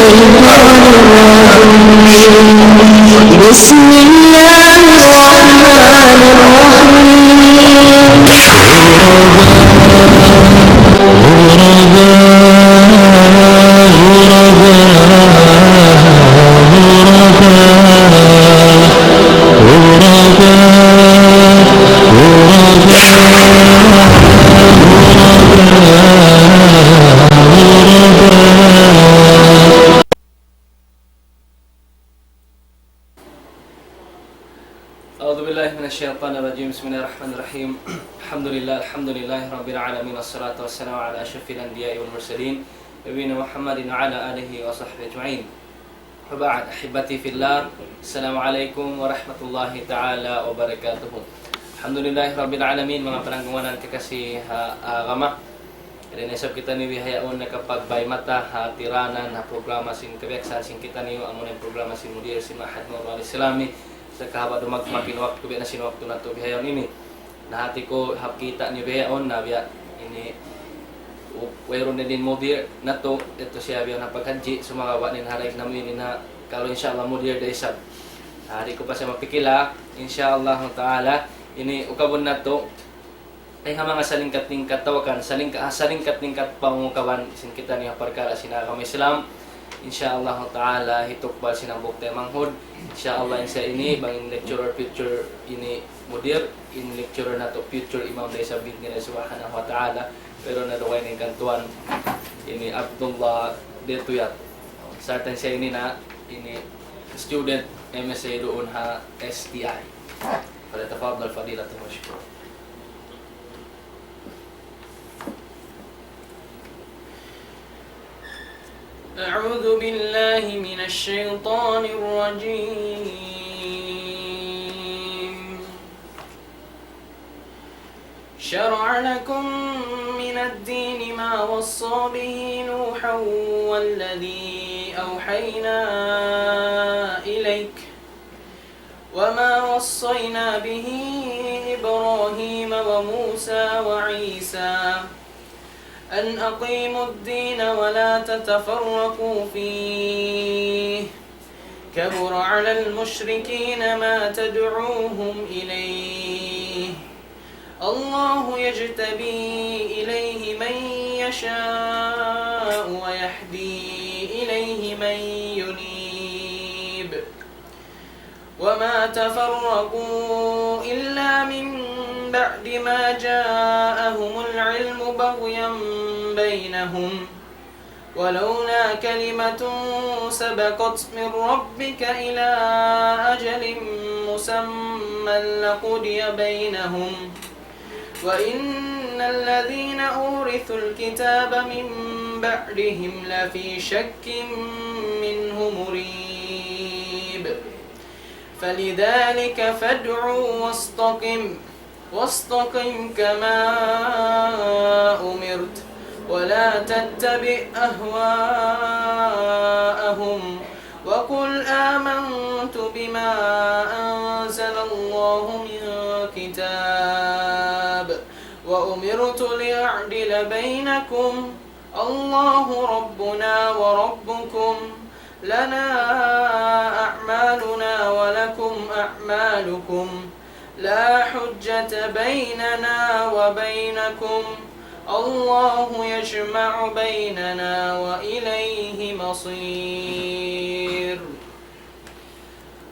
بسم الله الرحمن أعوذ بالله من الشيطان الرجيم. بسم الله الرحمن الرحيم. الحمد لله رب العالمين، والصلاة والسلام على أشرف الأنبياء والمرسلين نبينا محمد وعلى آله وصحبه أجمعين. وبعد، أحبتي في الله، السلام عليكم ورحمة الله تعالى وبركاته. الحمد لله رب العالمين. Mga pananggawanan kekasih agama, Rinesab kita ni bihayaon na kapag bay mata tiranan programa sin kabeksan sin kita niyo amo na programa sin mudir sin Mahad Nurul Islami sa kahaba dumagmakin waktu na sin waktu nato bihayaon ini. Nahati ko hapkita ni bihayaon na biya ini wayron din mudir nato ito siya biya na paghaji sumagawa nin haray namin na kalau insyaallah mudir daysab. Hari ko pa sa mapikila insyaallah taala ini ukabon nato ay nga mga salingkat-tingkat tawakan, salingkat-tingkat pangukawan sin kita niya perkara sinagam Islam. Insyaallah taala hitukbal sinambok tayo manghud. Insyaallah insa ini bangin lecturer future ini mudir, in lecturer nato future imam day sabit ni subhanahu wa taala. Pero naduway ning kantuan ini Abdullah Detuyat. Sartan siya ini na ini student MSA doon ha STI. Falyatafadhal fadilatu mashkur. أعوذ بالله من الشيطان الرجيم. شرع لكم من الدين ما وصى به نوحا والذي أوحينا إليك وما وصينا به إبراهيم وموسى وعيسى أن أقيموا الدين ولا تتفرقوا فيه كبر على المشركين ما تدعوهم إليه الله يجتبي إليه من يشاء ويهدي إليه من ينيب وما تفرقوا إلا من بعد ما جاءهم العلم بغيا بينهم ولولا كلمة سبقت من ربك إلى أجل مسمى لقضي بينهم وإن الذين أورثوا الكتاب من بعدهم لفي شك منه مريب فلذلك فادع واستقم كما أمرت ولا تتبع أهواءهم وقل آمنت بما أنزل الله من كتاب وأمرت لأعدل بينكم الله ربنا وربكم لنا أعمالنا ولكم أعمالكم لا حجة بيننا وبينكم الله يجمع بيننا وإليه مصير.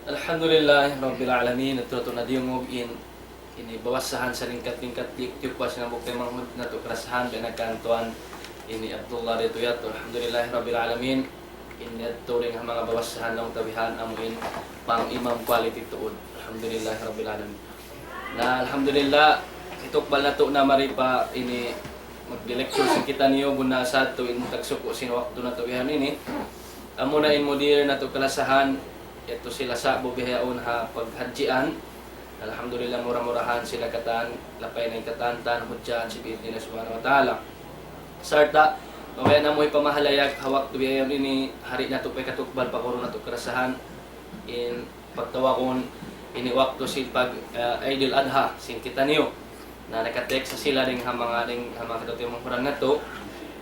Alhamdulillah Rabbil Alamin. Ito na diyong mugin ini bawasahan sa ringkat-ringkat tiuk pas na bukti manghud na to karasahan binagkantuan ini Abdullah Detuyat. Alhamdulillah Rabbil Alamin. Ini ito rin ang mga bawasahan ng tabihan amuin pang imam quality tuod. Alhamdulillah Rabbil Alamin. Na alhamdulillah itukbal na to na maripa ini mag-lecture sa kita niyo buna sa to in tagsuko sin waktu na to bihan ini amo na in mudir na to kalasahan ito sila sa bubihaon ha paghajian. Alhamdulillah murah-murahan sila katan lapay na katantan hudjan si bidin subhanahu wa taala sarta mamaya na mo ipamahalayag hawak to bihaon ini hari na to pay katukbal pakuro na to kalasahan in pagtawakon ini waktu si pag Idul Adha sin kita niyo na nakatext sa sila ring mga kadto mong kurang nato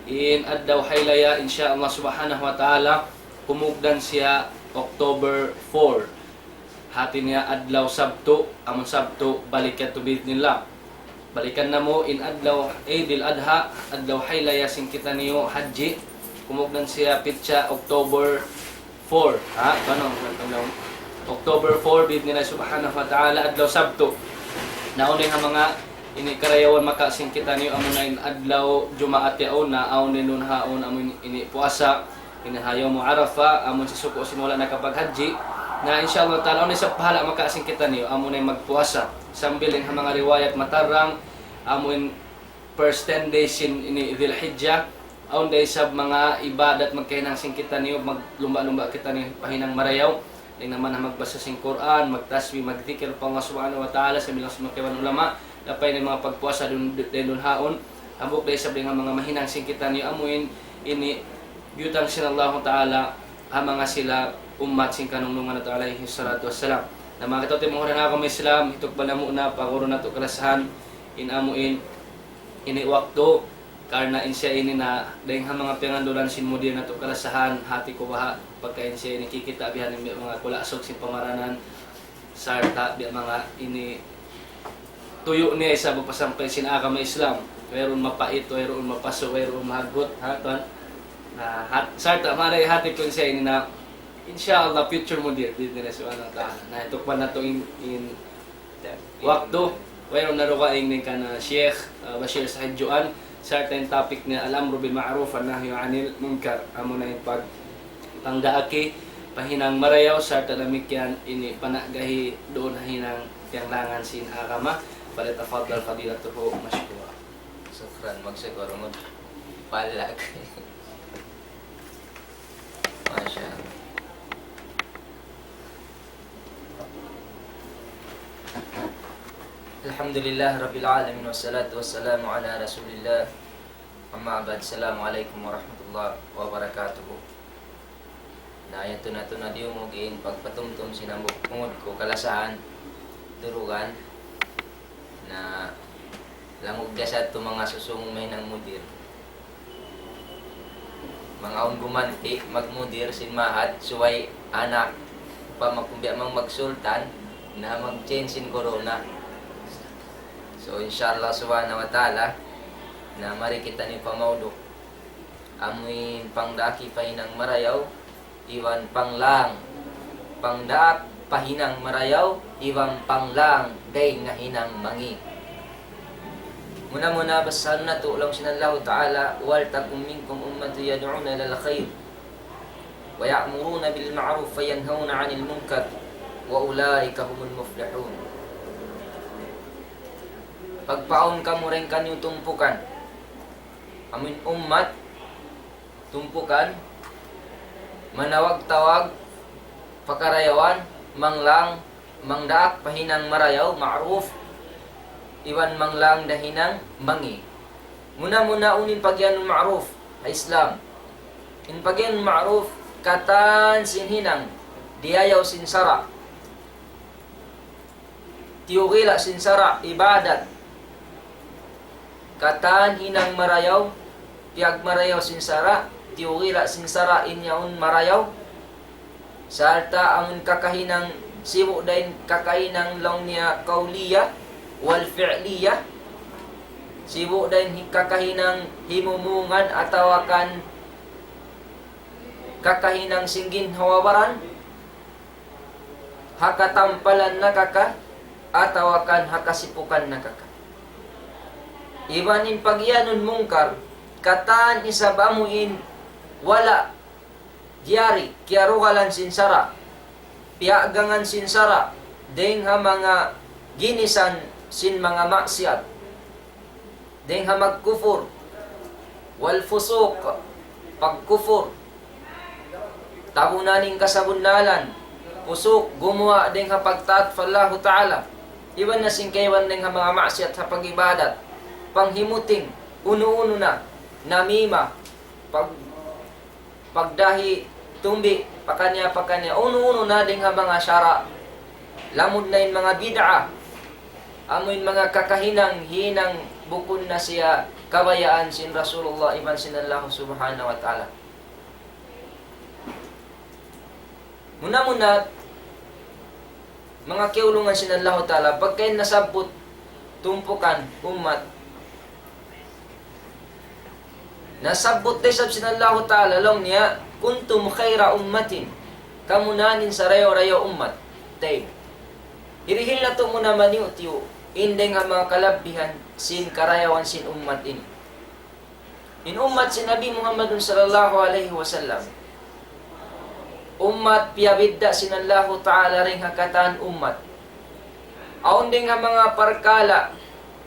in addaw haylaya insyaallah subhanahu wa taala kumugdan siya October 4. Hati niya adlaw Sabto, amon Sabto balikan tubid nila. Balikan na mo in adlaw Eidil Adha, adlaw haylaya singkita niyo haji. Kumugdan siya pitsa October 4. Ha? Paano? October 4 bid nila subhanahu wa ta'ala adlaw Sabto. Naunay nga mga ini karayawan makasingkita niyo amon na in adlaw Jumaat yaon na aon nun haon amon ini puasa. Inahayaw mo Arafa, amon si suko sinula na kapag haji, na inshallah ta'ala, amon sa pahala makasingkita niyo, amon ay magpuasa. Sambiling ang mga riwayat matarang, amon first 10 days in Dhul Hijjah, amon day sa mga ibadat magkahinang singkita niyo, maglumba-lumba kita niyo pahinang marayaw, din naman na magbasa sing Quran, magtasbih, magdikir pa Allah subhanahu wa ta'ala sa milang sumakiwan ulama, napay ng mga pagpuasa dun haon, ambok day sa mga mahinang singkita niyo, amon ini yutang sinallahu ta'ala ang mga sila umat sing kanunungan nato alayhi salatu wassalam. Na mga katote mga na ako may Islam, hitok pala muna, paguro na to kalasahan, inamuin, iniwakto, karna insya ini na, dahil ang mga pingandulan sin mudir na to kalasahan, hati ko baha, pagka insya ini kikita, bihan ng mga kulasok sin pamaranan, sarta, bihan mga ini, tuyo niya isa papasampay sin aka may Islam, mayroon mapait, mayroon mapaso, mayroon mahagot, ha, tuan? Sarta, maray hati ko siya ini na inshallah future mo dir nila subhanahu wa ta'ala na ito pa na to in wakto mayroon na ro kaing ka na Sheikh Bashir Sahid Juan certain topic niya al-amru bil ma'ruf wa nahyu 'anil munkar amo na yung pag pangdaaki pahinang marayaw sarta lamikyan ini panagahi doon hinang tiyanglangan sin akama pada tafaddal fadilatuhu mashkura. Sukran, magsiguro mo palag. Masya Allah. Alhamdulillah Rabbil Alamin wassalatu wassalamu ala Rasulillah. Amma ba'd. Assalamualaikum warahmatullahi wabarakatuh. Na yato na to na diyo mo giin pagpatumtum sinambok pungod ko kalasahan durugan na lamog gasad to mga susung may nang mudir. Mga on gumanti, magmudir, sinmahat, suway anak, pa magkumbya mang magsultan, na mag-change sin corona. So, inshallah subhanahu wa ta'ala, na marikita ni pamaudok. Amuin pangdaki pahinang marayaw, iwan panglang. Pangdaak pahinang marayaw, iwan panglang, day nga hinang mangi. Muna basahan na to lang sinallahu ta'ala wal takum minkum ummatu yad'una ilal khair wa ya'muruna bil ma'ruf wa yanhauna 'anil munkar wa ulaika humul muflihun. Pagpaon ka mo rin kanyang tumpukan amin ummat tumpukan manawag-tawag pakarayawan manglang mangdaak pahinang marayaw ma'ruf iwan manglang dahinang mangi. Muna unin pagyan ma'ruf ay Islam. In pagyan ma'ruf katan sinhinang diayaw sinsara. Tiyugila sinsara ibadat. Katan hinang marayaw tiag marayaw sinsara tiyugila sinsara inyaun marayaw. Sarta amun kakahinang simu dain kakahinang law niya kauliya wal fi'liya sibu dan kakahinang himumungan atawakan kakahinang singgin hawawaran hakatampalan na kaka atawakan hakasipukan na kaka ibanin pagyanun mungkar katan isabamuin wala diari kiarugalan sinsara piagangan sinsara deng ha mga ginisan sin mga maksiat deng ha magkufur wal fusuq pagkufur tabunaning kasabunnalan pusuk gumawa deng ha pagtaat fallahu ta'ala iwan na singkaywan deng ha mga maksiat sa pagibadat panghimuting uno-uno na namima pagdahi tumbi pakanya uno-uno na deng ha mga syara lamod na yung mga bid'ah amoy mga kakahinang hinang bukod na siya kabayaan sin Rasulullah iban sinallahu subhanahu wa ta'ala. Muna-muna, mga kiulungan sinallahu ta'ala, pagkain nasabot, tumpukan, umat, nasabot tayo sab sinallahu ta'ala, long niya, kuntum khaira ummatin, kamunanin sa rayo-rayo umat, tayo. Irihil na ito muna maniutiyo, hindi nga mga kalabihan, sin karayawan sin umat ini. In umat si Nabi Muhammadun sallallahu alaihi wasallam. Umat piyabidda sinallahu ta'ala ring hakatan umat. Aon din nga mga parkala,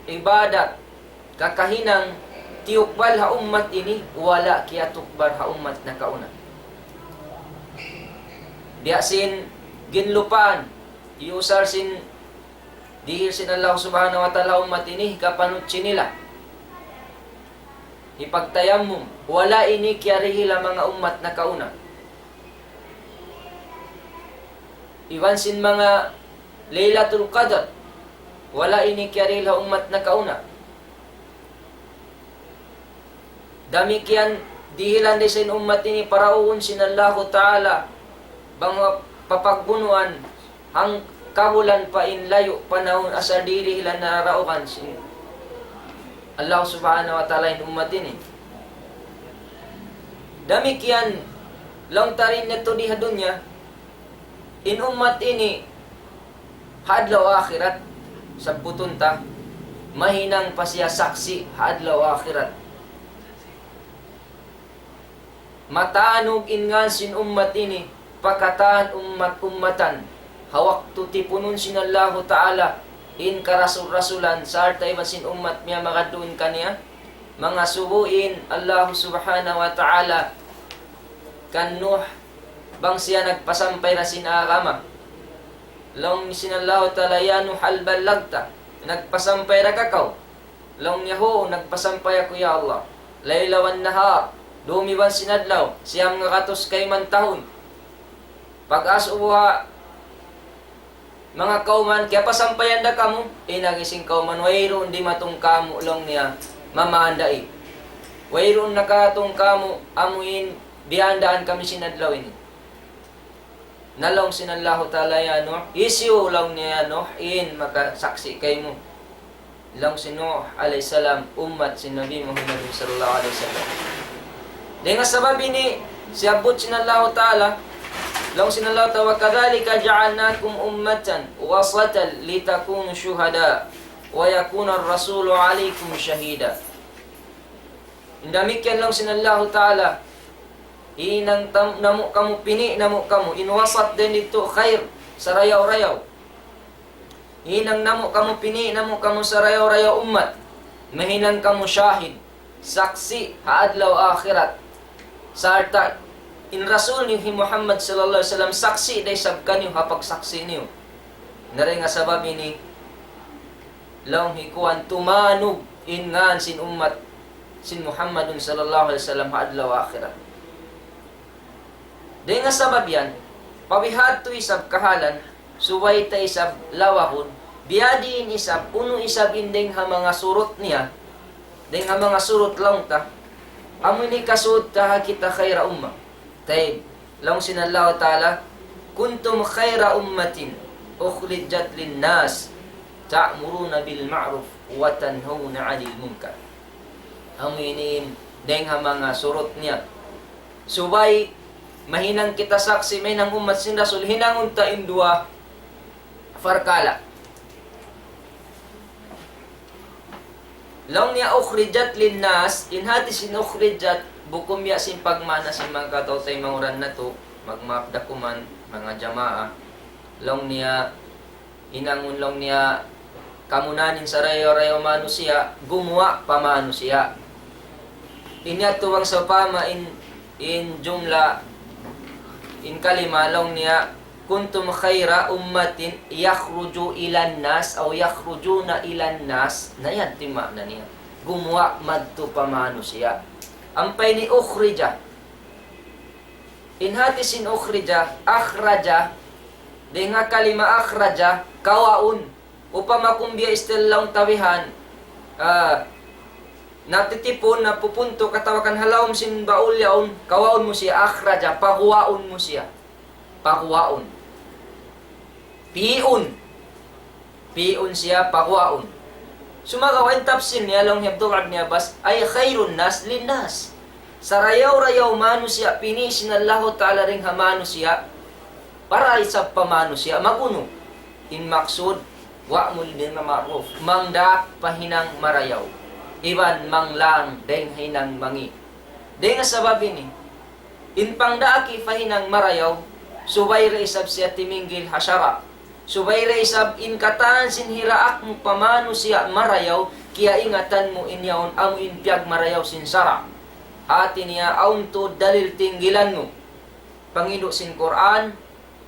ibadat, kakahinang tiyukbal ha umat ini, wala kiya tukbar ha umat na kauna. Diya sin ginlupan, iusar sin dihil sinallahu subhanahu wa ta'ala umat ini, kapanutsi nila. Ipagtayamum, wala ini kiyarihila mga umat na kauna. Iwan sin mga Laylatul Qadr, wala ini kiyarihila umat na kauna. Dami kiyan dihilan din sin umat ini parauon sinallahu ta'ala bang papagbunuan ang kabulan pa in layo panahon asar diri ilan nararaukan sin Allah subhanahu wa ta'ala in umat ini. Dami kiyan lang tarin neto di hadunya in umat ini hadlaw akhirat sa putunta mahinang pa siya saksi hadlaw akhirat. Matanog ingan sin umat ini pakataan umat-ummatan hawak tutipunun sinallahu ta'ala in karasul-rasulan sarta iban sin umat miya makaduin kaniya mga subuin Allah subhanahu wa ta'ala kan Nuh bang siya nagpasampay na sinakama long sinallahu ta'ala ya Nuh halbalagta nagpasampay na kakaw long yaho nagpasampay ako ya Allah laylawan nahar dumiban sinadlaw siyam nga katos kay man tahon pag-as ubuha mga kauman, kaya pasampayan na kamo, nagising kauman, wayroon di matong kamo lang niya, mamaandai. Wayroon na katong kamo, amuin, bihandaan kami sinadlawin. Nalong sinallahu ta'ala ya, no? Isiyo lang niya, no? Makasaksi kay mo. Lang si Nuh, alayhisalam, umat si Nabi Muhammad sallallahu alaihi wasallam. Di nga sababi ni, siabot sinallahu ta'ala, Long sinallahu ta'ala kadhalika ja'alnakum ummatan wasatan litakunu syuhada wa yakuna ar-rasulu 'alaykum shahida. Indamikyan lang sinallahu ta'ala inang namo kamu pini namo kamu inwasat din dito khair sa rayaw-rayaw. Inang namo kamu pini namo kamu sa rayaw-rayaw ummat. Mahinang kamu syahid saksi haadlaw akhirat. Sarta in Rasul ni Muhammad sallallahu alaihi wasallam saksi day sabkan yung hapag saksi niyo. Nare nga sabab ini long hikuan tumanog ingan sin ummat sin Muhammadun sallallahu alaihi wasallam adlaw akhirat. Day nga sabab yan pabihat to isab kahalan suway ta isab lawahon biadi in isab uno isab indeng ha mga surot niya deng ha mga surot lang ta amoy ni kasud ta kita khaira umma. Taib, lang sinallahu ta'ala, kuntum khaira ummatin, ukhrijat linnas, ta'muruna bil ma'ruf, wa tanhawna 'anil munkar. Aminin, deng ha mga surot niya. Subay, mahinang kita saksi, mahinang umat sin Rasul, hinangon ta indua, farkala. Lang niya ukhrijat linnas, inhati sin ukhrijat, bukom ya sin pagmana sin mga kataw-tay manguran na to, magmapdakuman, mga jamaa, long niya, inangon long niya, kamunanin sa rayo-rayo manusia, gumawa pa manusia. Inya tuwang sa pama in jumla, in kalima, long niya, kuntum khaira ummatin yakhruju ilan nas, o yakhrujuna ilan nas, na yan, tima na niya, gumawa madto pa manusia. Ampay ni ukhrija. Inhati sin ukhrija, akhraja, di nga kalima akhraja, kawaun. Upama kumbiya istilang tawihan, natitipon, napupunto, katawakan halawom sin baul yaon, kawaun mo siya, akhraja, pahuwaon mo siya. pakuwaon. Piun siya pakuwaon. Sumagawain tafsir niya long Abdul Ibn Abbas ay khairun nas linnas. Sarayaw-rayaw manusia pinisin Allah Ta'ala ring hamanusia para isab pamanusia maguno. In maksud wa'mul bin ma'ruf mangda pahinang marayaw. Iban manglang deng hinang mangi. Deng sabab ini in pangdaaki pahinang marayaw subay isab siya timinggil hasyara. Subay isab in kataan sinhiraak mo pamano siya marayaw kiya ingatan mo inyaon amuin piyag marayaw sinsara. Hati niya aunto dalil tinggilan mo. Pangido sin Quran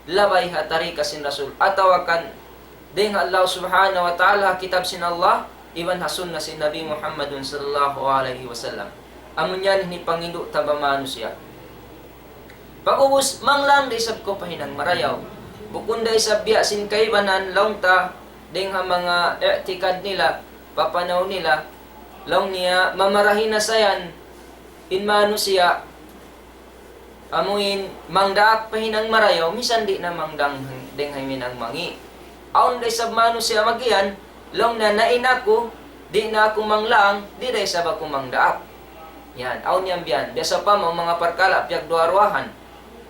labay hatari kasin Rasul atawakan deng Allah Subhanahu wa Ta'ala kitab sin Allah iban hasun na sin Nabi Muhammadun sallallahu alaihi wasallam. Amun yan ni pangido tabamano siya. Pag-ubos manglang isab ko pahinang marayaw. Bukun day sa biya sin kaibanan long ta ding ha mga etikad nila papanaw nila long niya mamarahin na sayan in mano siya amuin mangdaak pahinang marayaw misan di na mangdang ding hayminang mangi aon day sa mano siya magian long na nain ako di na ako manglang di day sa ba ko mangdaak yan aon yan biyan biasa pa mga parkala piyag duarwahan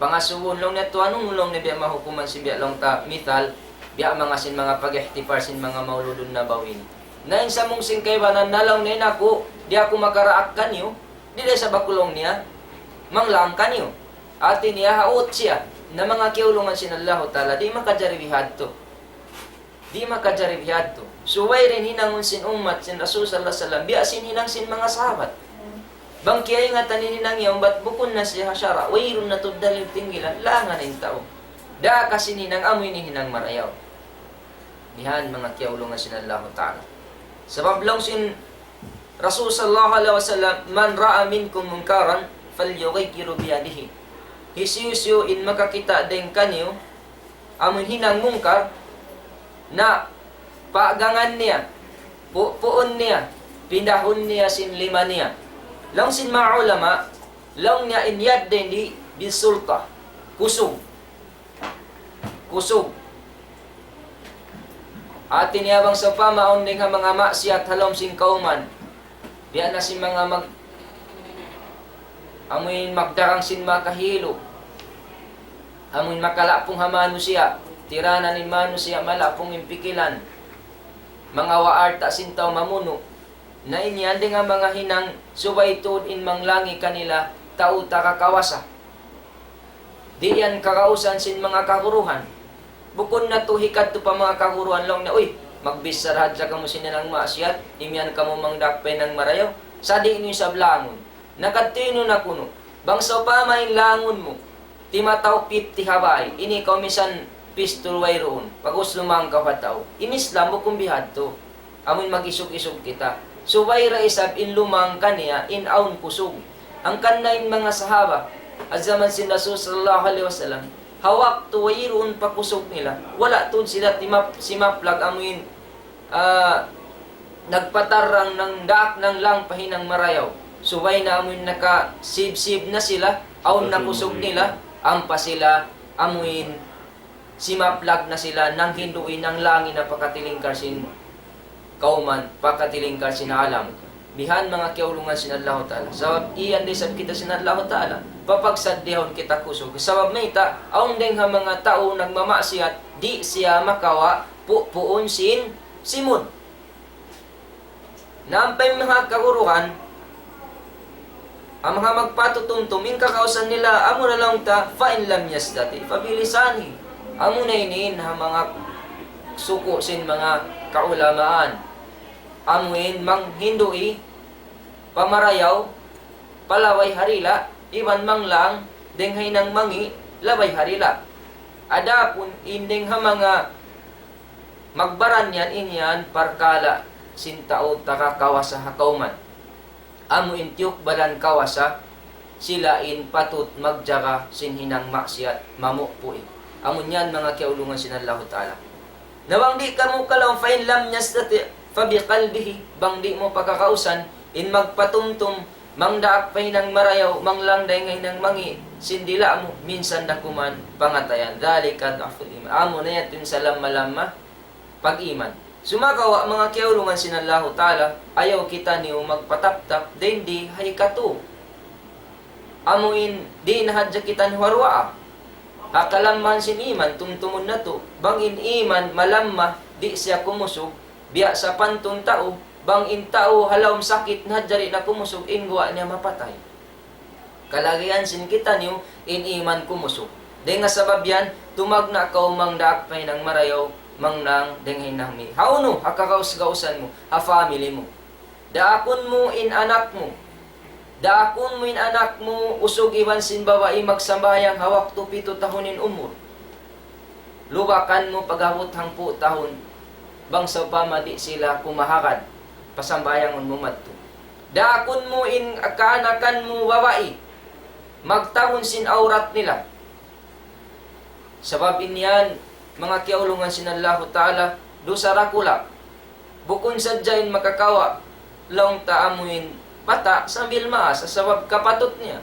pangasuhon long neto anong long na biya mahukuman si biya long ta mital biya mga sin mga pag-ihtipar sin mga mauludon na bawin na sa mong sin kaybanan nalaw na ako di ako makaraak kanyo di day sa bakulong niya manglang kanyo ati niya haot siya na mga kiulungan sin Allah Ta'ala di makajaribihad to suway rin hinangon sin umat sin Rasul sallallahu alaihi wasallam biya sin hinang sin mga sahabat bang kiyay nga tanininang yaw, ba't bukon na siya hasyara, wayron na tudal yung tinggilan, langan ng tao. Da kasi ninang amoy ni hinang marayaw. Dihan mga kiyaulungan sinallahu ta'ala. Sabab lang sin Rasul sallallahu alaihi wasallam, man ra'a minkum munkaran, falyugayyiru biyadihi. Hisiyusyo in makakita din kanyo, amoy hinang mungkar, na paagangan niya, puon niya, pindahon niya sin lima niya. Lang sin mga ulama, lang niya inyad din di bisulta. Kusog. Atin niya bang sa pamaon din mga maksiyat halom sin kauman. Biya na sin mga amuin magdarang sin makahilo. Amuin makalapong hamano siya. Tirana ni mano siya malapong impikilan. Mga waarta sin tao mamuno. Na inyan din nga mga hinang subay tuod in manglangi kanila tao takakawasa. Di yan kakausan sin mga kaguruhan. Bukod na to hikat to pa mga kaguruhan lang na, uy, magbisarad sa kamo sinilang maasyat, imyan kamo mangdakpay ng marayaw, sa di inyo sa blangon. Nakatino na kuno, bangso pa may langon mo, timataw 50 habay, ini komisan pistol way roon, pag-us lumang kapataw, inislam mo kumbihad to, amun mag-isog-isog kita. Subay ra isab in lumang kaniya in aun kusog. Ang kanain mga sahaba at zaman sin Rasul sallallahu alaihi wasallam hawak tuwayron pakusog nila. Wala tun sila simaplag amuin nagpatarang ng daak ng lang pahinang marayaw. Subay na amuin naka-sib-sib na sila aun nakusog nila ampa sila amuin simaplag na sila nang hinduin ng langin na pakatilingkar sin kauman, pakatilingkar sinaalam. Bihan mga kiaulungan sin Allah Ta'ala. Sabab iyan di sab kita sin Allah Ta'ala. Papagsaddihon kita kusog. Sabab may ta, aung deng ha mga tao nagmamaasiyat, di siya makawa, puon sin simon. Nampay mga kaguruhan, ang mga magpatutuntum, yung kakausan nila, amo na lang ta, fa'in lam yasdati, pabilisani. Amo na inin ha mga suko sin mga kaulamaan. Amuin mang hindui pamarayaw palaway harila iban manglang denghay ng mangi labay harila adapun indeng ha mga magbaran yan inyan parkala sintao takakawasa hakauman amuin tiyuk balan kawasa sila in patut magjaga sinhinang maksiat mamukpui amun yan mga kiaulungan sinallahu ta'ala nawang di ka mo kalaw fa'in lam yasdati fabi qalbihi bang di mo pagkakausan in magpatumtum mangdaak pahinang marayaw, manglangday ngay ng mangi, sindila mo, minsan na kuman pangatayan. Dalika da'ful iman. Amo na yatin sa lamma-lamma, pag-iman. Sumakawa mga kiyaulungan sinallahu ta'ala, ayaw kita niyo magpatap-tap, di hay kato. Amuin, di nahadya kita ni warwa. Akalamman sin iman, tumtumon na to. Bangin iman, malamma, di siya kumusog. Biya sa pantong tao, bangin tao, halawm sakit, nahadya na kumusog, ingwa niya mapatay. Kalagayan sin kita niyo, in iman kumusog. Di nga sabab yan, tumagna ka umang daakpay ng marayaw, mang nang dengay nang mi. Hauno, hakakaus-gausan mo, ha family mo. Daakon mo in anak mo. Daakon mo in anak mo, usog iwan sin babae magsambayang hawak to 7 tahonin umur. Luwakan mo pagabot hang 10 tahon, bang sa pamadi sila kumahakad, pasambayang mo madto. Daakon mo in kaanakan mo babae, magtahon sin aurat nila. Sabab inyan, mga kiaulungan sinallahu ta'ala, do sa rakula, bukon sadyain makakawa, laong taamuin, pata sambil maas sa sabab kapatot niya.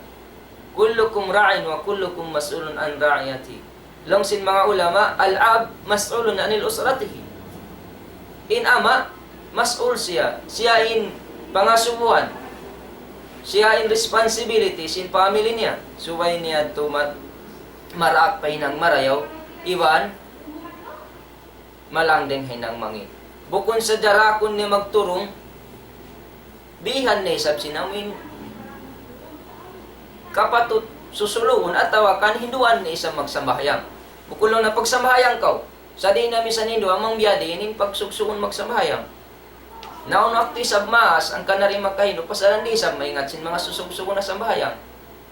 Kullukum ra'in wa kullukum mas'ulun an ra'iyati. Long sin mga ulama, al-ab mas'ulun anil usratihi. In ama, mas'ul siya. Siya in pangasubuan. Siya in responsibility sin family niya. Suway niya to maraak pay ng marayaw, iwan malangdeng hinang mangi. Bukon sa jarakon niya magturong, bihan na isab sinamin kapatot susuluon at tawakan hinduan na isang magsambahyang. Bukulong na pagsambahyang kau, sa di namin sa nindo amang biyadi inin pagsugsuon magsambahyang. Naon akti sab maas ang kanari makahindo pasalan di sab maingat sin mga susugsuon na sambahyang.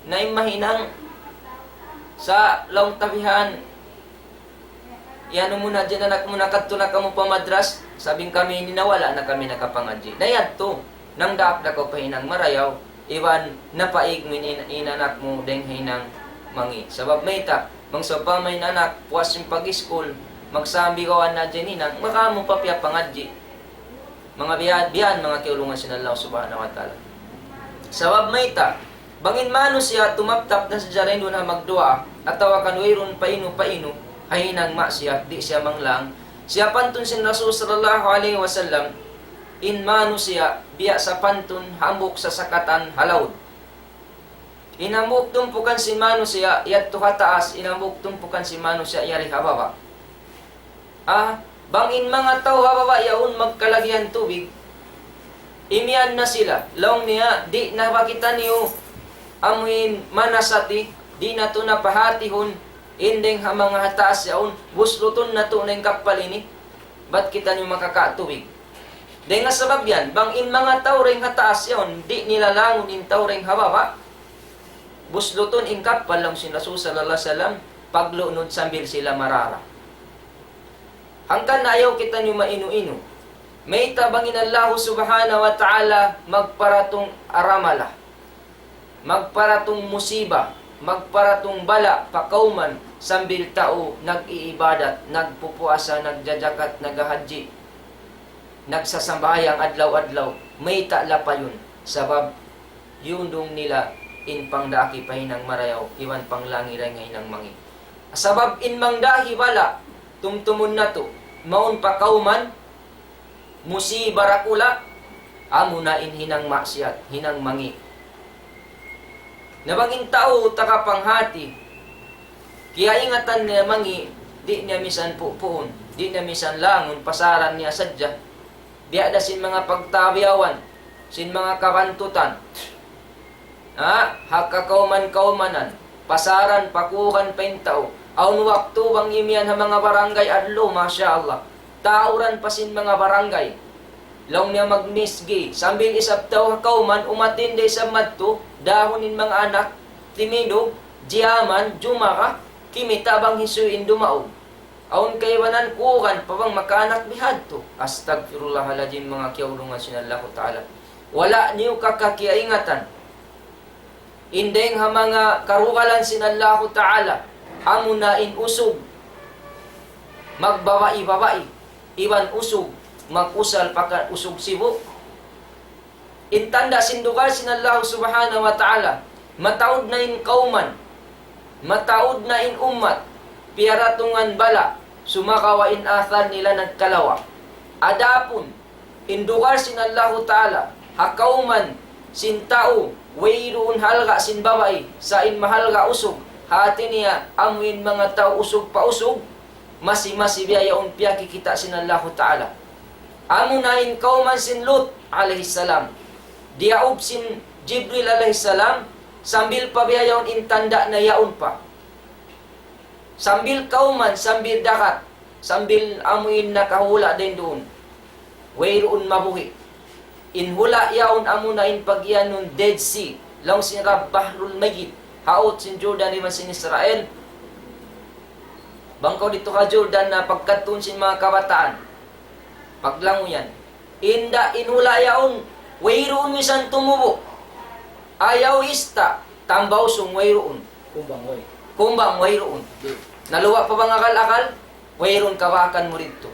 Na mahinang sa laong tabihan. Yan muna dyan anak mo nakadto na kamo pamadras, sabing kami ninawala na kami nakapangadji. Dayat to. Nang daap na ko pahinang marayaw, iwan napaig min inanak mo deng hinang mangi. Sabab may ta, mangsapa may nanak, puwas yung pag-school, magsambi kawan na dyan hinang, makamu papya pangadji. Mga biyan, mga kiulungan sinalaw subhanahu wa ta'ala. Sabab may ta, bangin mano siya tumaptap na sa dyan doon na magdua, at tawakan wayron paino, ay hinang ma siya, di siya manglang. Siya pantun sin Rasul sallallahu alaihi wasallam, in mano siya, biya sa pantun, hambok sa sakatan, halawd. Inamok tumpukan si mano siya, iyat to kataas, inamok tumpukan si mano siya, iyari hababa. Bangin mga tao hababa, yaon magkalagyan tubig, imian na sila, laong niya, di napakita niyo, amuin manasati, di na to napahatihon, indeng ha mga hataas yaon, busluton na to na yung kapalini, ba't kita niyo makakatubig? Dahil nga sabab yan, bangin mga tao ring hataas yun, di nilalangon in tao ring hababa. Busluton in kapal lang si Rasul sallallahu alaihi wasallam, paglunod sambil sila marara. Hangkan na ayaw kita niyo mainu-inu. May tabangin Allah subhanahu wa ta'ala magparatong aramala, magparatong musiba, magparatong bala, pakauman, sambil tao nag-iibadat, nagpupuasa, nagjajakat, nagahadji, nagsasambayang adlaw-adlaw, may ta'la pa yun. Sabab, yun dong nila in pangdaki pahinang marayaw, iwan panglangiray ngay ng mangi. Sabab in mangdahi bala, tumtumun na to, maun pa kauman, musi barakula, amo na in hinang maksiat, hinang mangi. Nabangin tao, takapanghati, kaya ingatan niya mangi, di niya misan pupuon, di niya misan langon, pasaran niya sadya, biada sin mga pagtabiyawan, sin mga kabantutan, hakakauman-kaumanan, pasaran, pakukan, paintaw, aun waktu bang imian ha mga barangay adlo, masya Allah, tauran pa sin mga barangay, long niya magmisgi, sambil isab taw hakauman, umatinde sa madto, dahonin mga anak, timido, jiaman, jumaka, kimita bang hisuin dumaog. Aun kaywanan kukan, pabang makaanak bihadto. Astagfirullahaladzim mga kiaulungan sinallahu ta'ala. Wala niyo kakakiaingatan. Indeng ha mga karugalan sinallahu ta'ala. Amo na in usog. Magbabai-babai. Iwan usog. Mag-usal paka usog sibo. intanda sindugar sinallahu subhanahu wa ta'ala, mataod na in kauman, mataod na in ummat, piyaratungan bala, sumakawa in athar nila nagkalawa. Adapun, indugar sinallahu ta'ala, hakauman, sintao, wayroon halga sin babay, sa in mahalga usog, hati niya, amuin mga tao usog pa usog, masi biyayaon piya kikita sinallahu ta'ala. Amunain kauman sin Lut, alaihissalam, diaob sin Jibril alaihissalam, sambil pabiyayaon intanda na yaon pa. Sambil kauman, sambil dakat, sambil amuin nakahula din doon. Wayroon mabuhi. Inhula yaon amunain pagyanon Dead Sea, long sin Rab Bahrul Mayyit, haot sin Jordan iman sin Israel. Bangkaw dito ka Jordan na pagkatun sin mga kabataan. Paglango yan. Inhula yaon, wayroon misan tumubo. Ayaw ista, tambaw sung wayroon. Kumbang wayroon. Naluwa pa bang akal-akal? Wayroon kawakan mo rito.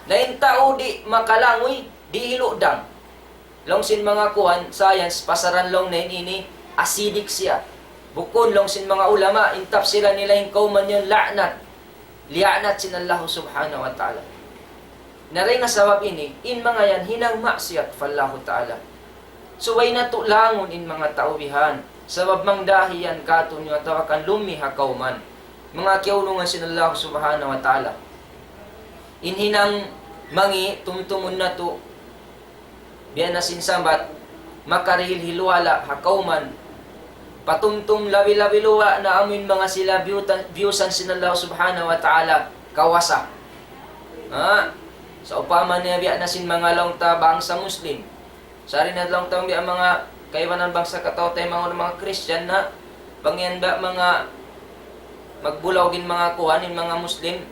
Lain tao di makalangoy, di hiludang. Long sin mga kuhan, science, pasaran long na ini, acidic siya. Bukon long sin mga ulama, intap sila nila yung kauman yun, la'nat. Li'anat sinallahu subhanahu wa ta'ala. Naray nga sabab ini, in mga yan, hinang maksiyat, fallahu ta'ala. Suway na tulangon in mga taubihan, sabab mang dahiyan katon nyo at tawakan lumiha kauman. Mga kiaulungan sinallahu subhanahu wa ta'ala. In hinang mangi, tumtumun na to, biyan na sinsambat, makarihil hilwala, hakauman, patumtum labi-labi luwa na amin mga sila biyusan sinallahu subhanahu wa ta'ala kawasa. Sa upaman niya biya na sin mga langta bangsa Muslim. Sa rin na langta biya mga kaiwanan bangsa katawtay mga Christian na pangyan ba mga magbulawgin mga kuhanin mga Muslim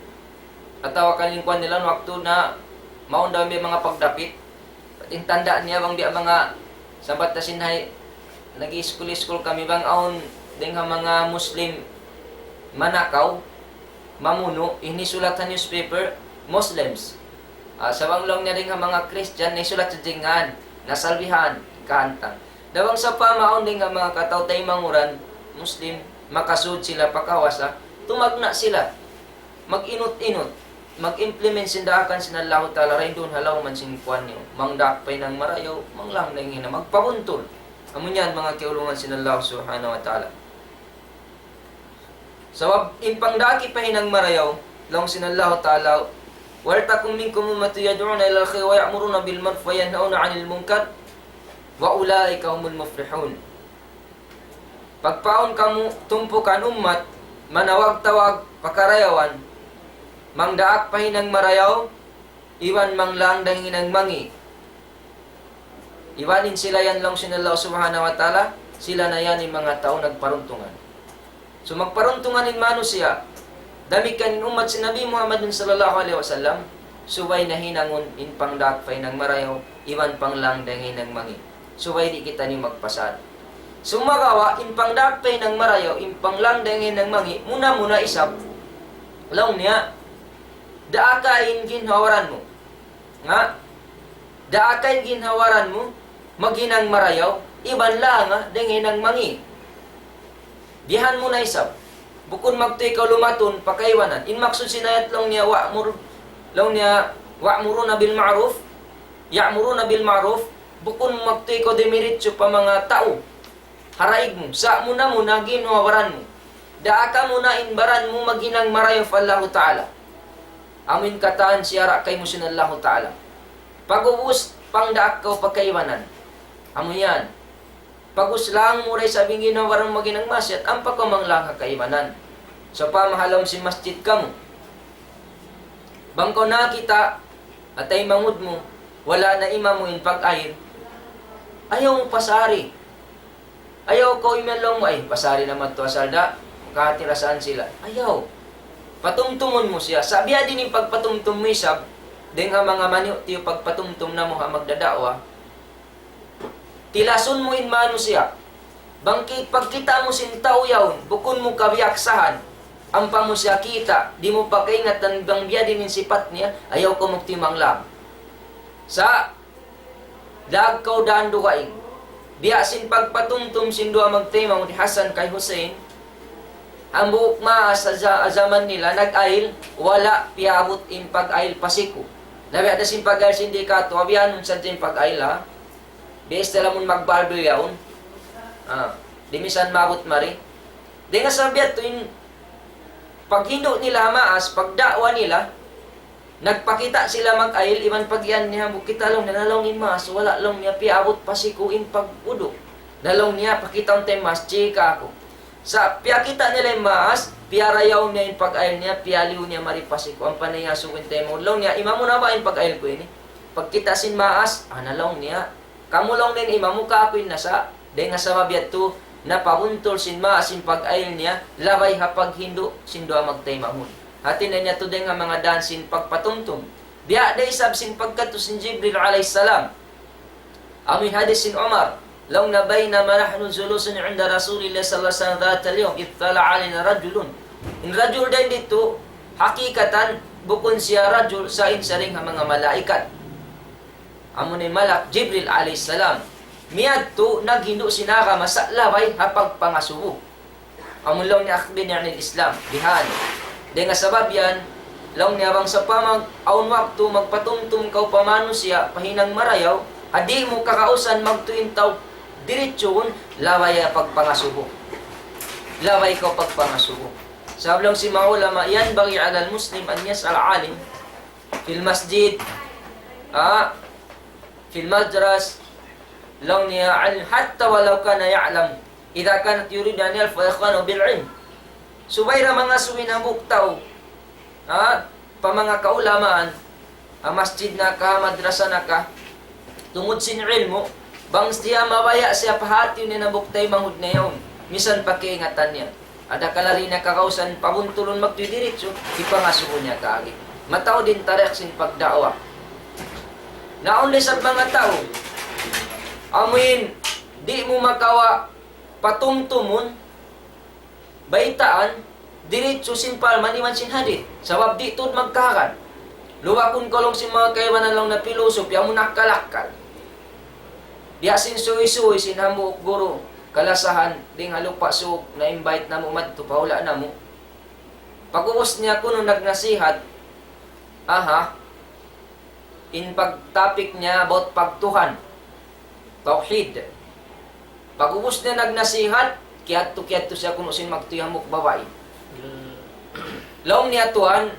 at tawakan kuhan nila waktu na maun daw biya mga pagdapit. Intandaan niya bang biya mga sabat na sinhay nag-i-school kami bang aon din nga mga Muslim manakaw, mamuno, inisulat sa newspaper, Muslims. Sa banglong niya din nga mga Christian, nisulat sa jingan, nasalbihan, kantang. Dawang sa pamaon din nga mga katawtay manguran, Muslim, makasud sila pakawasa, tumagna sila, mag-inot-inot, mag-implement sindaakan sinallahu ta'ala, rin doon halaw man sinkuan niyo, mangdakpay ng marayaw, manglang na hina, magpabuntol. Amo yan mga kiulungan sinallahu subhanahu wa ta'ala. Sawab impangdaki pa hinang marayaw, lang sinallahu ta'ala, wartakum minkum ummatu yad'una ila al-khayr wa ya'muruna bil ma'ruf wa yanhauna 'anil munkar wa ulaika humul muflihun. Pagpaon kamu tumpukan ummat, manawag-tawag pakarayawan, mangdaak pa hinang marayaw, iwan manglang dang hinang mangi. Iwanin sila yan lang sinallahu subhanahu wa ta'ala, sila na yan yung mga tao nagparuntungan. So magparuntungan in manusia, damikan in umat si Nabi Muhammad sallallahu alaihi wasallam, suway na hinangon in pangdakpay ng marayaw, iwan pang lang dang hinang mangi. Suway di kita ni magpasad. Sumagawa, in pangdakpay ng marayaw, in pang lang dang hinang mangi, muna isap, lang niya, daakain ginhawaran mo. Nga, daakain ginhawaran mo, maghinang marayaw, iban lang denghinang mangi. Bihan mo na isap. Bukod magtoy ka lumaton, pakaiwanan. In maksud sinayat lang niya, wa'muruna bil ma'ruf, ya'muruna bil ma'ruf, bukod magtoy ka demiritso pa mga tao. Haraig mo, sa muna ginhawaran mo. Daaka muna inbaran mo maghinang marayaw fallahu ta'ala. Amin kataan siyara kay mo sinallahu ta'ala. Pag-ubus, pangdaak ka pagkaiwanan. Amo yan. Pag-uslang mo rin sabing ginawarang maginang masyat, ang pagkamanglang kakaimanan. So pamahalom si masjid ka mo. Bangko na kita, at ay mangud mo, wala na ima mo in pag-ayir, ayaw mo pasari. Ayaw ko imalong mo, ay pasari naman to asalda, makatirasaan sila. Ayaw. Patumtumon mo siya. Sabi din yung pagpatumtum mo isab, din nga mga manyo, tiyo pagpatumtum na mo ha magdadawa, tilason mo in mano siya. Bangkit pagkita mo sintaw yawn, bukon mo kabiyaksahan, ang pa mo siya kita, di mo pagkaingat ang bang biya din yung sipat niya, ayaw ko magtimang lang. Sa dagkaw dando kaing, Biya sin pagpatumtum sin duha magtema ni Hasan kay Hussein. Ang buok maas sa zaman nila nag-ail, wala piabot in pag-ail pasiko. Labi ada sin pag-ail sindikato, abiyanon sa din pag-ail ha. Biya tala mun mag-barber yaon. Di misan mabot mari. Di nga sabiat to in paghindo nila maas, pagdakwa nila, nagpakita sila mag-ail, iman pag-iyan niya, bukita lang, nanalong in maas, wala lang niya piabot pasiko in pag-udo. Nalong niya, pakita ang temas, chika ako. Sa piyakita nila yung maas, piyarayaw niya yung pag-ail niya, piyaliw niya maripasik ko. Ang panayasukin tayo mo. Long niya, imamo na ba yung pag-ail ko ini? Pagkita sin maas, nalong niya. Kamulong din imamo ka ako yung nasa. Dahil nga sa mabiyat to, napahuntol sin maas yung pag-ail niya, labay hapag hindo, sindua magtay mahun. Hatin na niya to din nga mga dansin pagpatumtum. Biya day sab sin pagkato sin Jibril alayhisalam. Amoy hadis sin Umar. لو بينما نحن جلوس عند رسول الله صلى الله عليه وسلم ذات اليوم اطلع علينا رجل in rajul din dito hakikatan bukon siya rajul sa insaring mga malaikat amo ni malak Jibril alayhis salam miadto naghindo sinaka masalabay hapag pangasubo amo lang ni akbin niya ng Islam bihan de nga sabab yan lang niya bang sa pamag aun waktu magpatumtum kaw pamano siya pahinang marayaw adi mo kakausan magtuin taw diretsyon, laway pagpangasubo. Laway ko pagpangasubo. Sabi lang si mga ulama, yan bagi alal muslim an yas'al alim fil masjid, fil madras, lang niya hatta walau kana ya'lam idha kanat yurid an yalfa ikhwanu bil ilm. Subayra mga suwin ang buktaw, pa mga kaulamaan, masjid na ka, madrasa na ka, tungod sin ilmo, bang siya mabaya siya pahati ni nabuktay mangud na yun. Misan pakiingatan niya. Ada kalari na kakausan pabuntulon magdidiritso, ipangasuon niya kaagi. Mataw din tarek sin pagdawa. Naon sa mga tao, amuin, di mo makawa patumtumon, baitaan, diritso sin palman iman sin hadit. Sabab di tud magkakan. Luwakon kolong si mga kaibanan lang na pilosof, yaw mo nakalakal. Diya sin suwi-suwi, sinamuk guro, kalasahan, ding halupa so, na-invite na mo madto, paula na mo. Pag-uwas niya kuno nagnasihat, in pag-topic niya about pagtuhan, tauhid. Pag-uwas niya nagnasihat, kiyat-to siya kuno sin magtuhamok babae. Laong niya tuhan,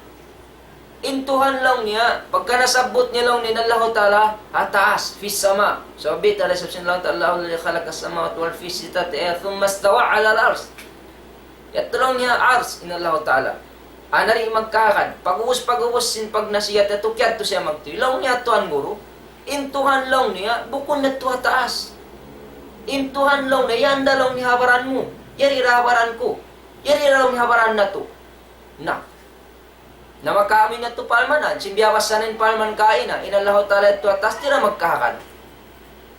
intuhan lang niya, pagka nasabot niya lang ni Allah Ta'ala, ataas, fis sama. So, bita, reseption lang ta'ala, Allah khalakas sama, at wal fis sitat, thumma stawa ala al-ars. Ito lang niya, ars, in Allah Ta'ala. Anari magkakan, pag-uwas, sin pag nasiyat, ito, kiyat to siya magtuloy. Lang niya, tuhan guru, intuhan lang niya, bukon na to ataas. Intuhan lang niya, yanda lang ni habaran mo. Yari habaran ko. Yari lang ni habaran na to. Na makaamin na ito palmanan, simbiyawas sanin palman kaina, inalaho tala ito atas, tira magkahakan.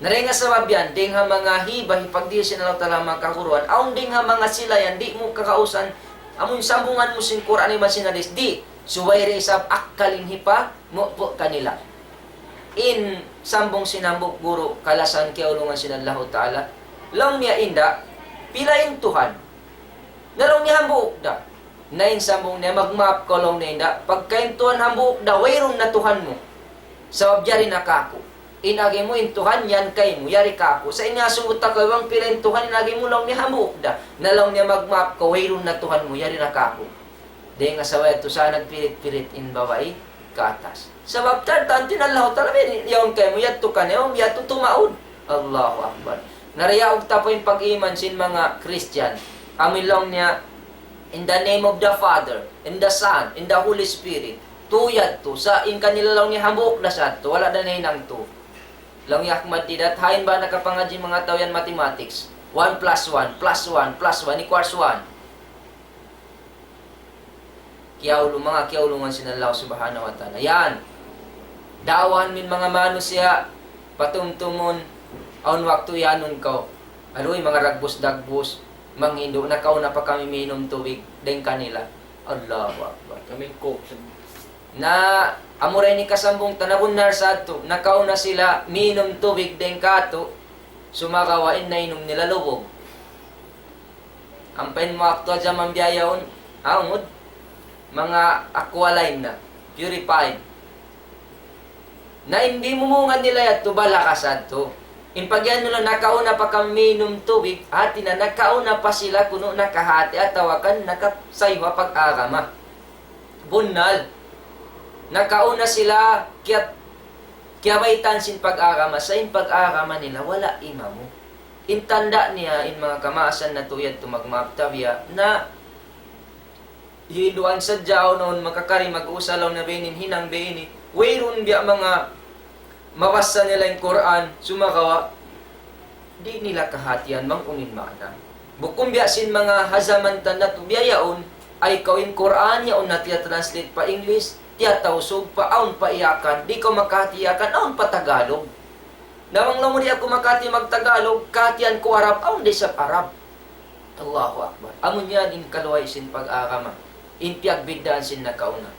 Naringa sa mabyan, ding ha mga hiba, hipagdi sinalaw tala magkakuruan, aun ding ha mga sila yan, di mo kakausan, amun sambungan mo sin Quran iman sinadis, di, suway isab akkalin hipa, mo po kanila. In sambong sinambok guru, kalasan kiaulungan sinalaho tala, lang niya inda, pilain Tuhan, nalong niya hambuok da, nain sambong niya magmap kolong na inda pagkaintuhan hambuk da wayrong natuhan mo sabab yari nakako inagi mo intuhan yan kay mo yari kako sa inasubot ako ibang pila intuhan inagi mo lang ni hambuk da nalaw niya magmap ko wayrong natuhan mo yari nakako di nga sa way to sa nagpilit-pilit in babae katas sabab tantin Allah talaga yaon kay mo yato kaneom yato tumaud Allahu Akbar nariyaog tapo yung pag-iman sin mga Christian amin lang niya in the name of the Father, in the Son, in the Holy Spirit. Tuyad to. Sa in kanila lang ni hambuk na sa to. Wala na nainang to. Lang yakmat didat. Hain ba nakapangadji mga tao yan mathematics? 1 plus 1 plus 1 plus 1 equals 1. Mga kiyaulungan sinalaw subhanahu wa ta'ala. Yan. Dawan min mga mano siya. Patumtumon. Aun waktu yanon ko. Aloy mga ragbos-dagbos. Manghindo na kauna pa kami minom tubig din kanila. Allahu Akbar. Kaming coke. Na amuray ni kasambong tanabon narsadto, nakauna sila minom tubig din kato. sumakawain na inom nila lubog. Ang pain mo akto dyan mambiyayaon, aungod, mga aqualine na, purified. Na hindi mumungan nila yan, tubala kasad to. Impagyan nila, nakauna pa kami inom tubig, hati na nakauna pa sila kuno nakahati at tawakan nakasaywa pag-agama. Bunal. Nakauna sila, kaya may tansin pag-agama, sa pag-agama nila, wala imamo. Intanda niya, in mga kamasan na tuyad tumagmaptabya, na hiduan sa dyaw noon, makakari mag-usalaw na benin, hinang benin, wayroon biya mga mabasa nila yung Quran, sumakawa, di nila kahatian, mangunin maana. Bukum biya sin mga hazamantan na tubiyayaon, ay kawin Quran yaon na tiya translate pa English, tiya tausog pa, aon pa iyakan, di ko makahatiyakan, aon pa Tagalog. Nawang lamuri ako makati magtagalog, kahatian ko Arab, aon di sa Arab. Allahu Akbar. Amon yan, in kaluway sin pag-akama, in piagbigdaan sin nakauna.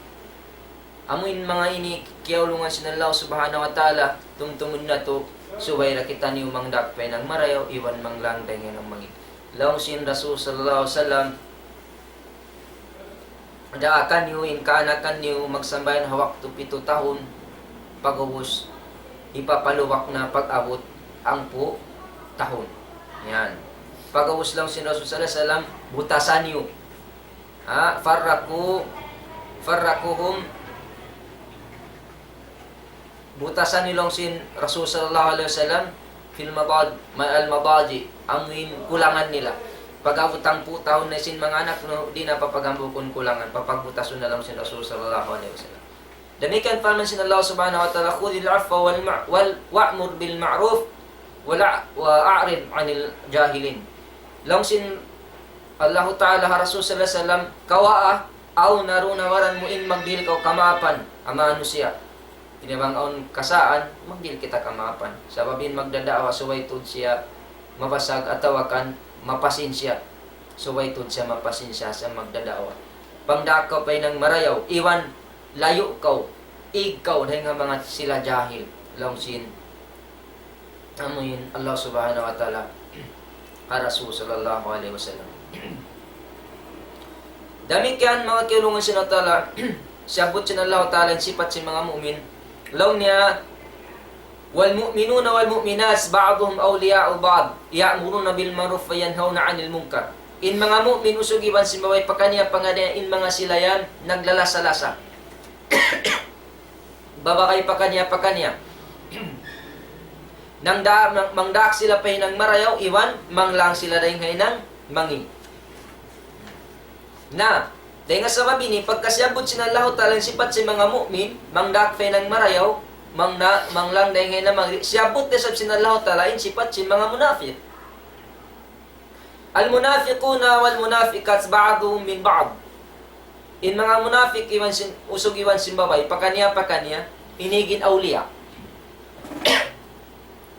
Amoin mga ini, kiyaulungan sin Allah subhanahu wa ta'ala, tungtungod na to, suway rakita niyo mang dakpay ng marayaw, iwan mang lang dahil ng mangit. Laong sin Rasul sallallahu alaihi wasallam, daakan niyo, inkanakan niyo, magsambayan hawak to 7 tahon, pagubos, ipapaluwak na pag-abot ang po tahon. Yan. Pagubos lang sin Rasul sallallahu alaihi wasallam, butasan niyo. Farrakuhum, butasan nilang sin Rasul sallallahu alaihi wasallam fil al-madaji, amuin kulangan nila. Pag-abot ang putahon na sin mga anak, no, di na papagambukon kulangan, papagbutason na lang sin Rasul sallallahu alaihi wasallam. Demikian firman sin Allah subhanahu wa ta'ala, khudhil afwa wa'mur bil ma'ruf wa a'rid 'anil jahilin. Lang sin Allah ta'ala Rasul sallallahu alaihi wasallam, kawaa aw narunawaran mo in magdil ka kamapan, amano siya. Tinabang aon kasaan, magdil kita kamapan. Sababin magdadaawa, suway tud siya mabasag at tawakan, mapasin siya. Suway tud siya mapasin siya sa magdadaawa. Pangdakaw pa'y ng marayaw, iwan, layo kaw, ikaw, dahil nga mga sila jahil. Longsin, amuin Allah subhanahu wa ta'ala, Rasul sallallahu alaihi wasallam. Damikian mga kilungan sin Allah ta'ala, siyabot sin Allah ta'ala, sipat sin mga mu'min, law niya, wal mu'minuna wal mu'minas ba'dhum awliya'u ba'd ya'muruna bil ma'ruf wa yanhauna 'anil munkar. In mga mu'min usugiban simbaway pakaniya pangada, in mga silayan naglalasa-lasa. Babakay pakaniya. Mangdak sila pa hinang marayaw, iwan manglang sila dahil hinang mangi. Na dahil nga sa mabini, pagkasyabot sinallahu ta'ala sipat si mga mu'min, mangdak pa hinang marayaw, manglang dahil hinang mangi, siyabot na sab sinallahu ta'ala sipat si mga munafik. Al-munafiquna wal-munafikat ba'duhum min ba'd. In mga munafik, usog iwan simbabay, pakaniya, inigin awliya.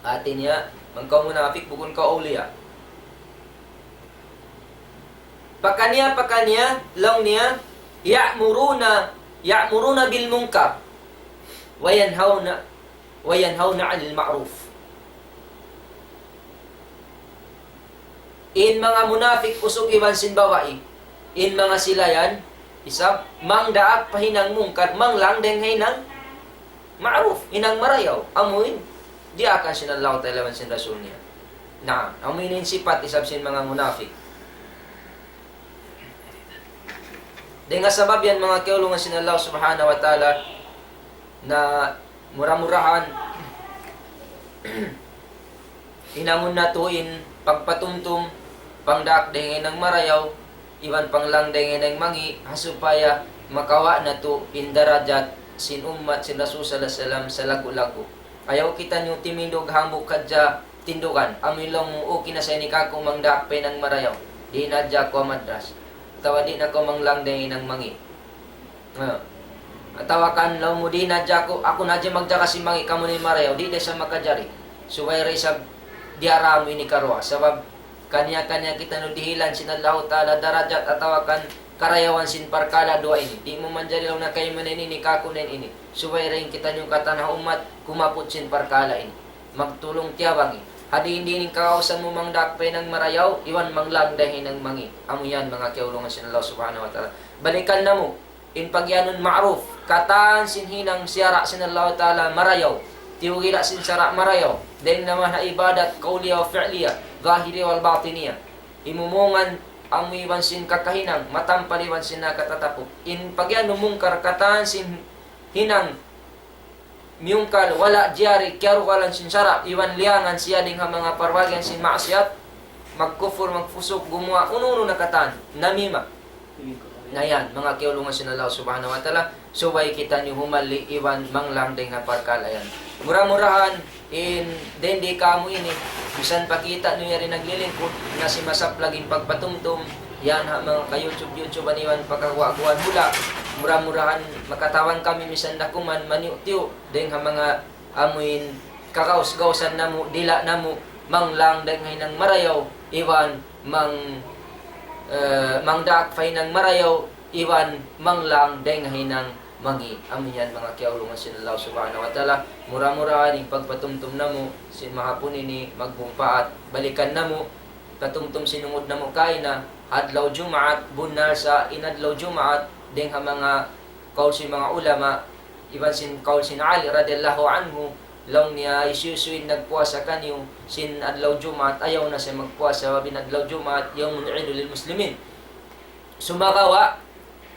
Atin niya, mangkaw munafik, bukun ka awliya. Pakaniya, lang niya, ya'muruna bil munkar, wa yanhauna 'anil ma'ruf. In mga munafik, usog iwan simbawai, in mga silayan, isab, mangdaak pahinang mungkar, manglang deng hinang ma'ruf, hinang marayaw, amuin, di akan sinallahu ta'ala man sin Rasul niya. Na, amuinin sipat, isab sin mga munafik. Di nga sabab yan mga kiulungan sinallahu subhanahu wa ta'ala, na mura-murahan, hinangon na tuin, pagpatumtum, pangdaak deng hinang marayaw, iwan panglang dahil ng mangi, hasupaya makawa na to indarajat sin ummat sin Rasul sallallahu alaihi wasallam sa lagu-lagu. Ayaw kita nyo timindog hambuk kadya tindukan. Amilong mo kinasay ni kako mangdakpe ng marayaw. Di na dya ko madras. Tawa di na ko manglang dahil ng mangi. Atawakan law mo di na dya ko, ako na dya magdya kasi mangi kamo ni marayaw. Di na siya makajari. Suway rin sa diaramo ini karwa. Sabab kanya-kanya kita nudihilan sinallahu ta'ala darajat atawakan karayawan sin parkala dua ini. Di mo manjari lang na kayo manin ini, kakunin ini. Suway rin kita yung katanah umat, kumapot sin parkala ini. Magtulong tiyabang ini. Adi hindi ning kakausan mo mang dakpay ng marayaw, iwan mang lang dahil ng mangi. Amo yan mga kiulungan sin Allah subhanahu wa ta'ala. Balikan na mo, in pagyanon ma'ruf, kataan sinhinang siyara sin Allah ta'ala marayaw, tiwila sin siyara marayaw, dahil naman na ibadat, kauliya o fi'liya, zahiri wal batiniya. Imumungan ang iwan sin kakahinang, matampaliwan sin nakatatapok. In pagyanon mungkar, kataan sin hinang, miyungkal, wala diyari, kyaro kalan sin sara, iwan liangan siya ding mga parwagyan sin maasyat, magkufur, magfusok, gumawa, uno-uno nakatan, namima. Na yan, mga kiulungan sin Allah subhanahu wa ta'ala, subay kita niyo humali, iwan manglang ding parkalayan. Murah-murahan, dendi kamo ini, bisan pakita niyo rin naglilingkod, na si masaplagin pagpatumtum, yan ha, mga ka-YouTube, aniwan pagkakuha-kuhan hula, murah-murahan makatawan kami misan dakuman maniutiyo deng ha mga amuin kakaus-gausan namo dila namo manglang denghay ng marayaw iwan mangdak fay ng marayaw iwan manglang denghay ng mangi amin yan mga kiaulungan sin Allah subhanahu wa ta'ala murah-murahan ing pagpatumtum namo sin mahapon ini magbumpaat balikan namo katumtum sinungod namo kay na adlaw Jumaat bunar sa inadlaw Jumaat ding ha mga kaul sin mga ulama iban sin kaul sin Ali radhiyallahu anhu long niya isusuin nagpuasa kanyo sin adlaw Jumaat ayaw na siya magpuasa wabin adlaw Jumaat yawmun Eidul lil muslimin sumakawa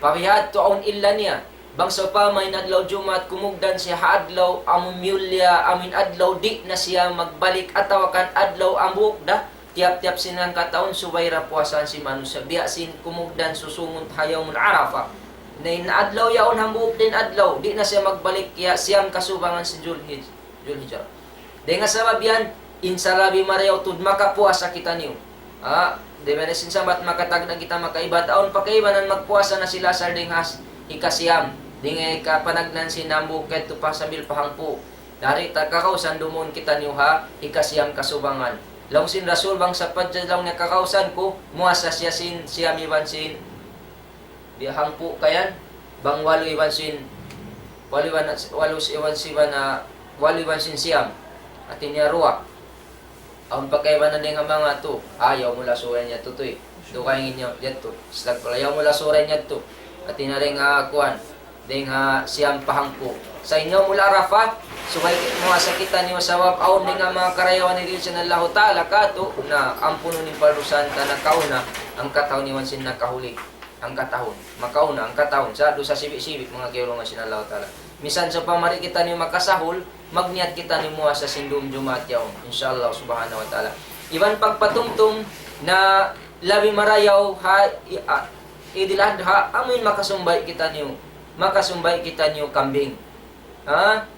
pahihad tuon illa niya bangsa pa may adlaw Jumaat kumugdan siya adlaw amun myulya amin adlaw di na siya magbalik atawakan adlaw ambuk da tiap-tiap sinang kataon subayra puasan si manusia biya sin kumugdan susungon hayaw mun Arafa na adlaw yaon hambuk din adlaw di na siya magbalik ya siyam kasubangan si Julhijjah di nga sabab yan insalabi marayaw tud makapuasa kita niyo di ba sin sabat makatag na kita makaiba taon pakaibanan magpuasa na sila sa ding has ikasiyam di nga kapanagnan sinambuk ket tu pasabil pahangpo dari takakausan dumon kita niyo ha ikasiyam kasubangan long sin Rasul bang sapat lang na kakausan ko muasa siya sin siyam iban sin bihang po kayan bang walo iwan sin walo iwan sin siyam at inyarua ang pagkaiban na din ang mga to ayaw mo lasuran niya to eh do kayo ninyo dito slag pala ayaw mo lasuran niya to at inaring kuan ding siyam pahang po sa inyo mula Rafa subay mo sa kita niyo sa wapaon ning mga karayawan ni Rilsan Allah Ta'ala kato na ampuno ni parusan ta nakauna ang katawon ni Wansin nakahuli ang katahon makauna ang katahon sa do sa sibik-sibik mga kiulungan sin Allah Ta'ala misan sa pamari kita niyo makasahol magniat kita ni mo sa sindum Jumaat yaon insyaallah subhanahu wa ta'ala iban pagpatumtum na labi marayaw Idil Adha amin makasumbay kita niyo kambing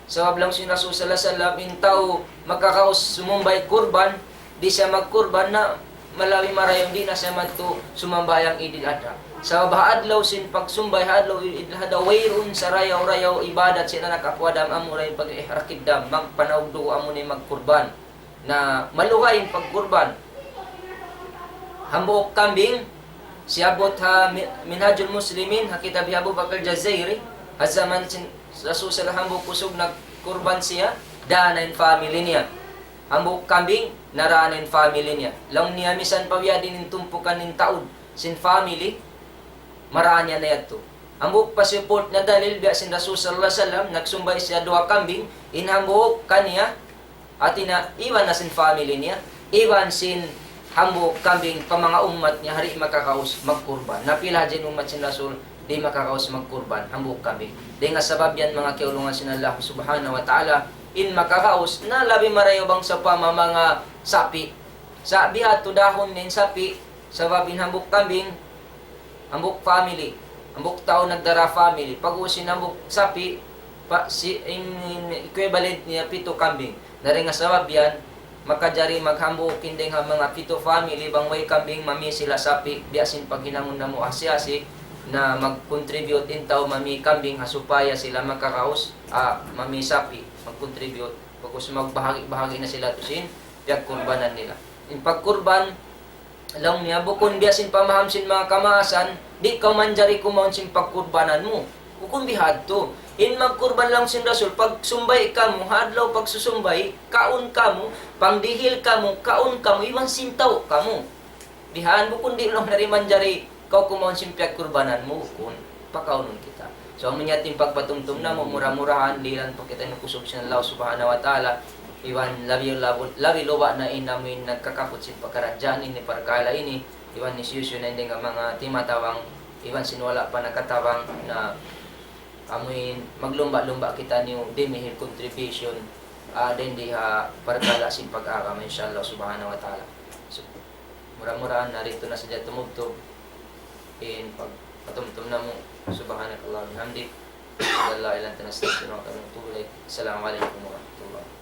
sabab lang si Rasul sallallahu alaihi wasallam intaw makakaos sumumbay kurban di siya magkurban na malawi marayaw di na siya magto sumambayang Idil Adha sa bahadlaw sin pagsumbay hadlaw idlaw wayrun sa rayaw ibadat sila nakakwadam amuray pag-ihrakidam magpanawdo amo ni magkurban na maluhayin pagkurban hambok kambing siabot ha Minhajul Muslimin hakita bi Abu Bakar Jazairi azaman sin Rasul hambok kusog nagkurban siya danain family niya hambok kambing naranin family niya lang niya misan pawyadin nin tumpukan nin taud sin family maraan niya na yato. Ang buhok pasiport na dalil biya sin Rasul sallallahu alaihi wasallam nagsumbay siya duha kambing inhambok kaniya at iwan na sin family niya iwan sin hambok kambing pa mga umat niya hari makakaos magkurban napila din umat sin Rasul di makakaos magkurban hambok kambing di nga sabab yan mga kiulungan sin Allah subhanahu wa ta'ala in makakaos na labi marayo bang sa mga sapi sa bihat to dahon nin sapi sabab hambok kambing ambok family, ambok tao nagdara family. Pag usin ambok sapi, equivalent niya pito kambing. Dari nga sabab yan, makajari maghambok kindeng mga pito family, bang way kambing, mami sila sapi, biyasin pag hinangon na mo asi-asi, na mag-contribute intaw mami kambing, hasupaya sila makakaos, mami sapi, mag-contribute. Pag magbahagi-bahagi na sila tusin, biyak kurbanan nila. In pagkurban, lang niya bukon biyasin pamahamsin mga kamaasan di ka manjari kumaon sin pagkurbanan mo kukumbihad to. In magkurban lang sin Rasul, pag sumbay ka mo, hadlaw pag susumbay, kaon ka mo, pangdihil ka mo, kaon ka mo, iwan sintaw ka mo. Dihaan mo kundi lang nariman jari, kau kumawon simpyag kurbanan mo, kun pakaunon kita. So ang manyating pagpatungtong na mo, mura-murahan, dilan po kita ng kusog siya ng Allah subhanahu wa ta'ala, iwan labi loba na inamin nagkakapot si pagkaradyan ini parkala ini, iwan ni Siyusyo na hindi nga mga timatawang, iwan sinwala pa nakatawang na amoy maglumba-lumba kita niyo demihil contribution din diha parkala sin pag-akam inshallah subhanahu wa ta'ala. So, mura-murahan narito na sila tumugtog in pagpatumtum na mo subhanakallah hamdik la ilaha illa anta nastaghfiruka wa natubu ilaik. Assalamu alaikum warahmatullahi